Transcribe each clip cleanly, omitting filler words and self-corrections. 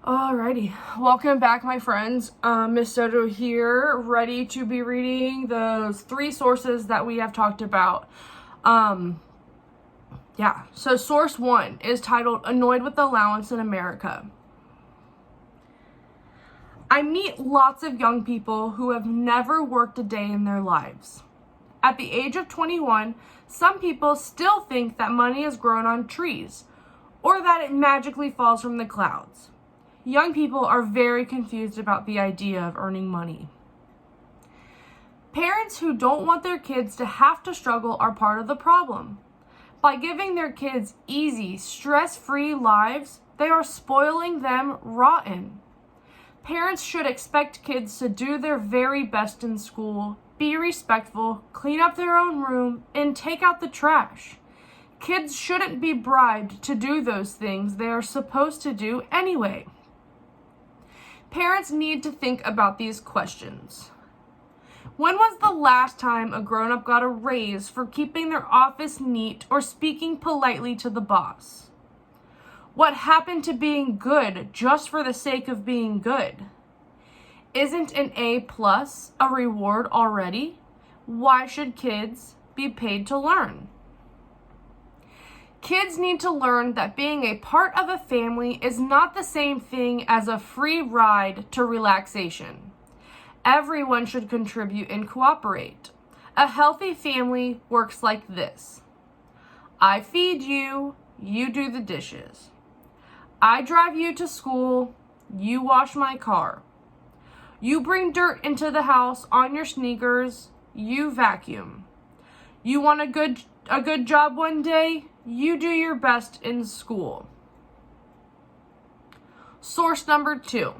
Alrighty, welcome back, my friends. Miss Soto here, ready to be reading those 3 sources that we have talked about. So source 1 is titled Annoyed with Allowance in America. I meet lots of young people who have never worked a day in their lives. At the age of 21, some people still think that money is grown on trees, or that it magically falls from the clouds. Young people are very confused about the idea of earning money. Parents who don't want their kids to have to struggle are part of the problem. By giving their kids easy, stress-free lives, they are spoiling them rotten. Parents should expect kids to do their very best in school, be respectful, clean up their own room, and take out the trash. Kids shouldn't be bribed to do those things they are supposed to do anyway. Parents need to think about these questions. When was the last time a grown-up got a raise for keeping their office neat or speaking politely to the boss? What happened to being good just for the sake of being good? Isn't an A+ a reward already? Why should kids be paid to learn? Kids need to learn that being a part of a family is not the same thing as a free ride to relaxation. Everyone should contribute and cooperate. A healthy family works like this. I feed you, you do the dishes. I drive you to school, you wash my car. You bring dirt into the house on your sneakers, you vacuum. You want a good job one day? You do your best in school. Source number 2,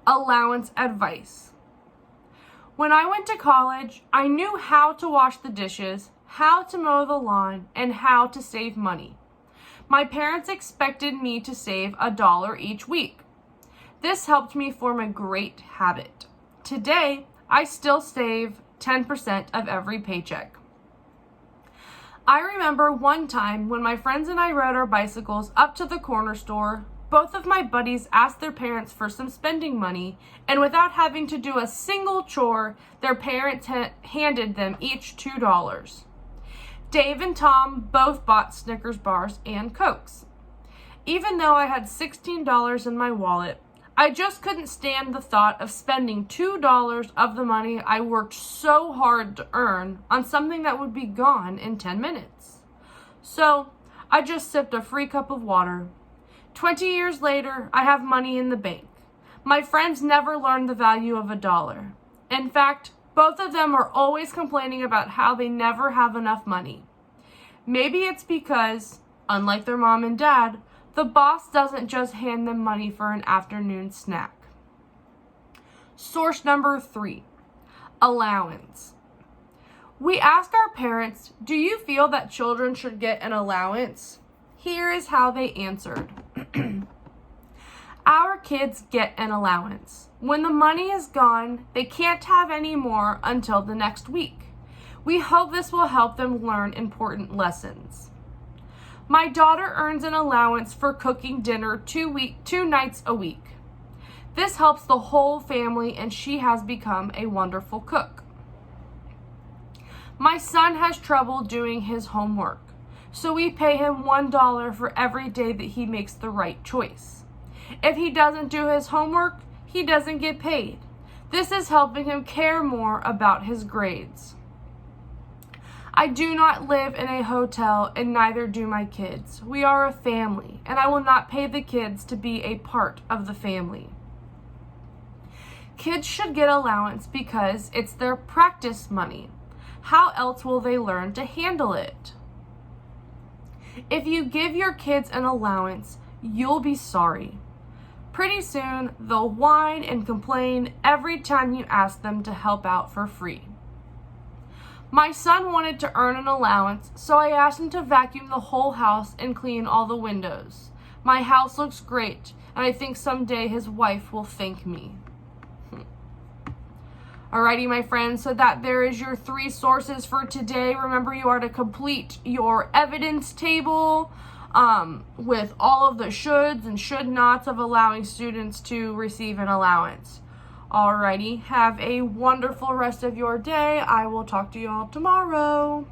allowance advice. When I went to college, I knew how to wash the dishes, how to mow the lawn, and how to save money. My parents expected me to save $1 each week. This helped me form a great habit. Today, I still save 10% of every paycheck. I remember one time when my friends and I rode our bicycles up to the corner store, both of my buddies asked their parents for some spending money, and without having to do a single chore, their parents handed them each $2. Dave and Tom both bought Snickers bars and Cokes. Even though I had $16 in my wallet, I just couldn't stand the thought of spending $2 of the money I worked so hard to earn on something that would be gone in 10 minutes. So I just sipped a free cup of water. 20 years later, I have money in the bank. My friends never learned the value of $1. In fact, both of them are always complaining about how they never have enough money. Maybe it's because, unlike their mom and dad, the boss doesn't just hand them money for an afternoon snack. Source number 3, allowance. We ask our parents, do you feel that children should get an allowance? Here is how they answered. Our kids get an allowance. When the money is gone, they can't have any more until the next week. We hope this will help them learn important lessons. My daughter earns an allowance for cooking dinner 2 nights a week. This helps the whole family, and she has become a wonderful cook. My son has trouble doing his homework, so we pay him $1 for every day that he makes the right choice. If he doesn't do his homework, he doesn't get paid. This is helping him care more about his grades. I do not live in a hotel, and neither do my kids. We are a family, and I will not pay the kids to be a part of the family. Kids should get allowance because it's their practice money. How else will they learn to handle it? If you give your kids an allowance, you'll be sorry. Pretty soon, they'll whine and complain every time you ask them to help out for free. My son wanted to earn an allowance, so I asked him to vacuum the whole house and clean all the windows. My house looks great, and I think someday his wife will thank me. Alrighty, my friends, so that there is your 3 sources for today. Remember, you are to complete your evidence table. with all of the shoulds and should nots of allowing students to receive an allowance. Alrighty, have a wonderful rest of your day. I will talk to you all tomorrow.